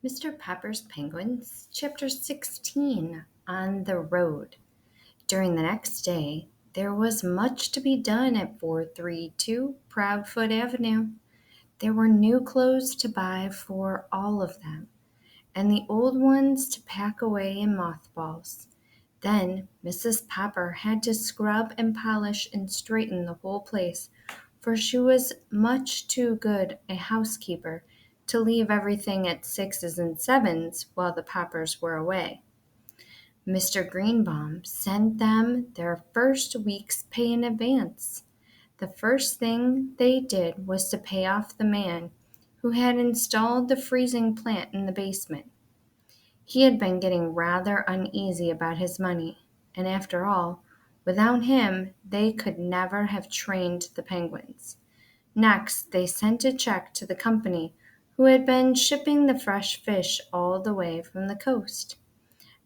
Mr. Pepper's Penguins, Chapter 16, On the Road. During the next day, there was much to be done at 432 Proudfoot Avenue. There were new clothes to buy for all of them, and the old ones to pack away in mothballs. Then Mrs. Pepper had to scrub and polish and straighten the whole place, for she was much too good a housekeeper to leave everything at sixes and sevens while the Peppers were away. Mr. Greenbaum sent them their first week's pay in advance. The first thing they did was to pay off the man who had installed the freezing plant in the basement. He had been getting rather uneasy about his money, and after all, without him they could never have trained the penguins. Next, they sent a check to the company who had been shipping the fresh fish all the way from the coast.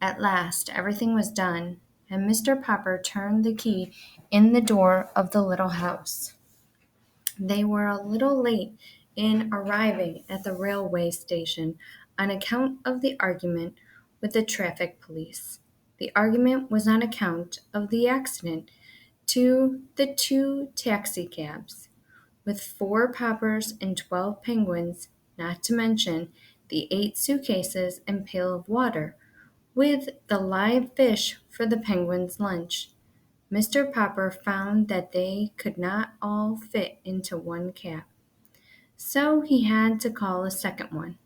At last everything was done, and Mr. Pepper turned the key in the door of the little house. They were a little late in arriving at the railway station on account of the argument with the traffic police. The argument was on account of the accident to the two taxicabs, with 4 Peppers and 12 penguins, not to mention the 8 suitcases and pail of water, with the live fish for the penguins' lunch. Mr. Pepper found that they could not all fit into one cab, so he had to call a second one.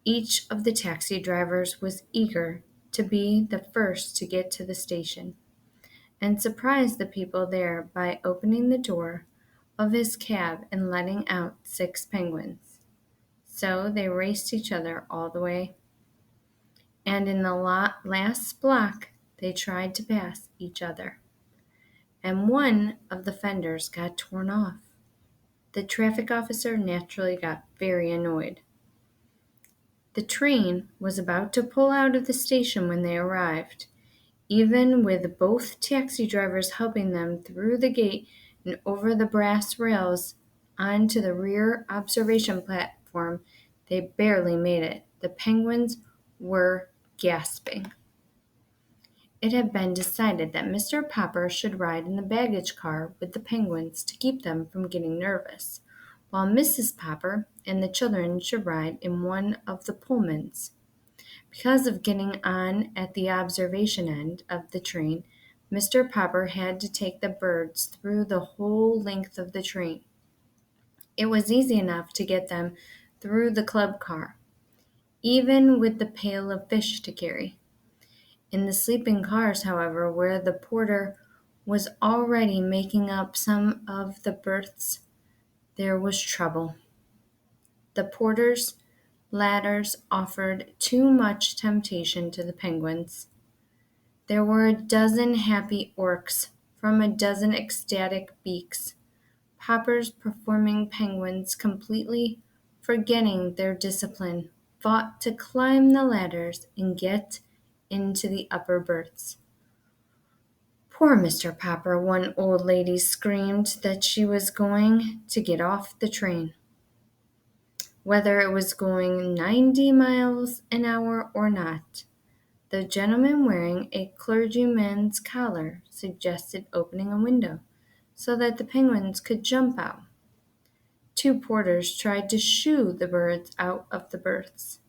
Each of the taxi drivers was eager to be the first to get to the station, and surprise the people there by opening the door of his cab and letting out 6 penguins. So they raced each other all the way, and in the last block they tried to pass each other, and one of the fenders got torn off. The traffic officer naturally got very annoyed. The train was about to pull out of the station when they arrived, even with both taxi drivers helping them through the gate and over the brass rails onto the rear observation platform. They barely made it. The penguins were gasping. It had been decided that Mr. Pepper should ride in the baggage car with the penguins to keep them from getting nervous, while Mrs. Pepper and the children should ride in one of the Pullmans. Because of getting on at the observation end of the train, Mr. Pepper had to take the birds through the whole length of the train. It was easy enough to get them through the club car, even with the pail of fish to carry. In the sleeping cars, however, where the porter was already making up some of the berths, there was trouble. The porter's ladders offered too much temptation to the penguins. There were a dozen happy orcs from a dozen ecstatic beaks, Poppers performing penguins completely forgetting their discipline, fought to climb the ladders and get into the upper berths. Poor Mr. Popper, one old lady screamed that she was going to get off the train, whether it was going 90 miles an hour or not. The gentleman wearing a clergyman's collar suggested opening a window so that the penguins could jump out. 2 porters tried to shoo the birds out of the berths.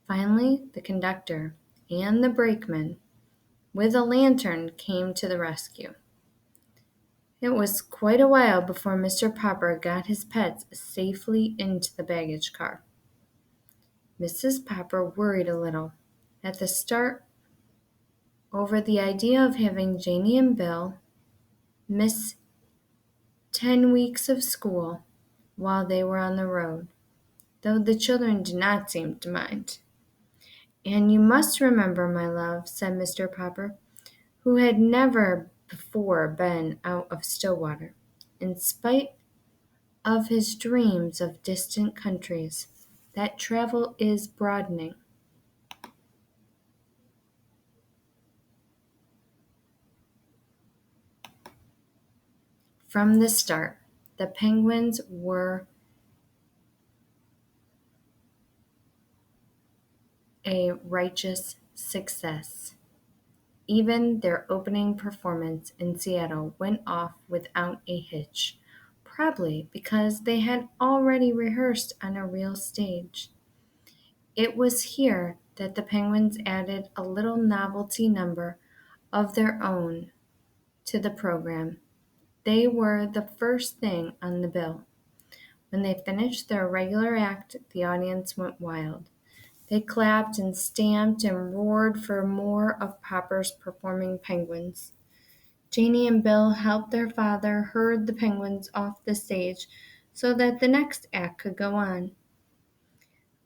Finally, the conductor and the brakeman with a lantern came to the rescue. It was quite a while before Mr. Popper got his pets safely into the baggage car. Mrs. Popper worried a little at the start over the idea of having Janie and Bill miss 10 weeks of school while they were on the road, though the children did not seem to mind. "And you must remember, my love," said Mr. Popper, who had never before been out of Stillwater, in spite of his dreams of distant countries, "that travel is broadening." From the start, the penguins were a righteous success. Even their opening performance in Seattle went off without a hitch, probably because they had already rehearsed on a real stage. It was here that the Penguins added a little novelty number of their own to the program. They were the first thing on the bill. When they finished their regular act, the audience went wild. They clapped and stamped and roared for more of Popper's performing penguins. Janie and Bill helped their father herd the penguins off the stage so that the next act could go on.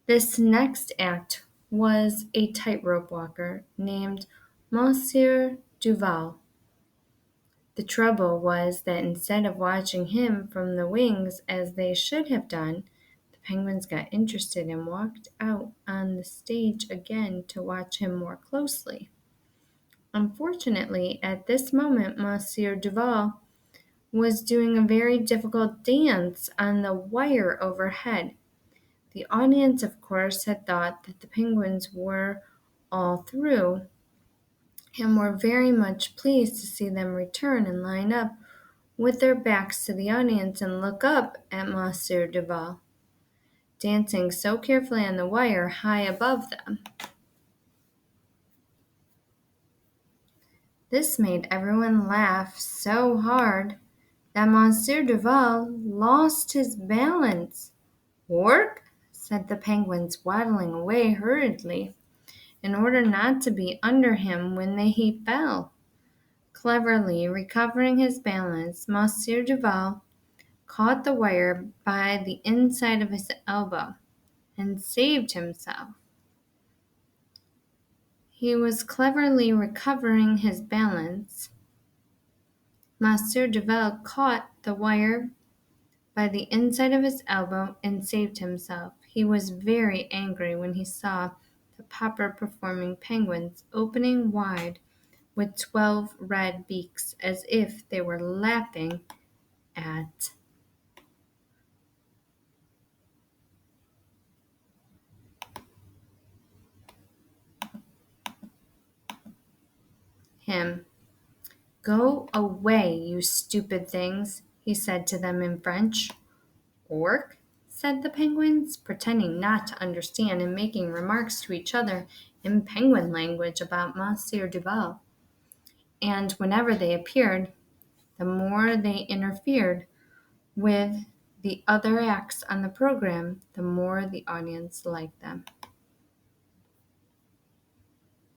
This next act was a tightrope walker named Monsieur Duval. The trouble was that instead of watching him from the wings as they should have done, the penguins got interested and walked out on the stage again to watch him more closely. Unfortunately, at this moment, Monsieur Duval was doing a very difficult dance on the wire overhead. The audience, of course, had thought that the penguins were all through and were very much pleased to see them return and line up with their backs to the audience and look up at Monsieur Duval, dancing so carefully on the wire high above them. This made everyone laugh so hard that Monsieur Duval lost his balance. "Work?" said the penguins, waddling away hurriedly, in order not to be under him when he fell. Cleverly recovering his balance, Monsieur Duval caught the wire by the inside of his elbow and saved himself. He was cleverly recovering his balance. Monsieur Duval caught the wire by the inside of his elbow and saved himself. He was very angry when he saw the Popper performing penguins opening wide with 12 red beaks as if they were laughing at him. "Go away, you stupid things," he said to them in French. "Orc?" said the penguins, pretending not to understand and making remarks to each other in penguin language about Monsieur Duval. And whenever they appeared, the more they interfered with the other acts on the program, the more the audience liked them.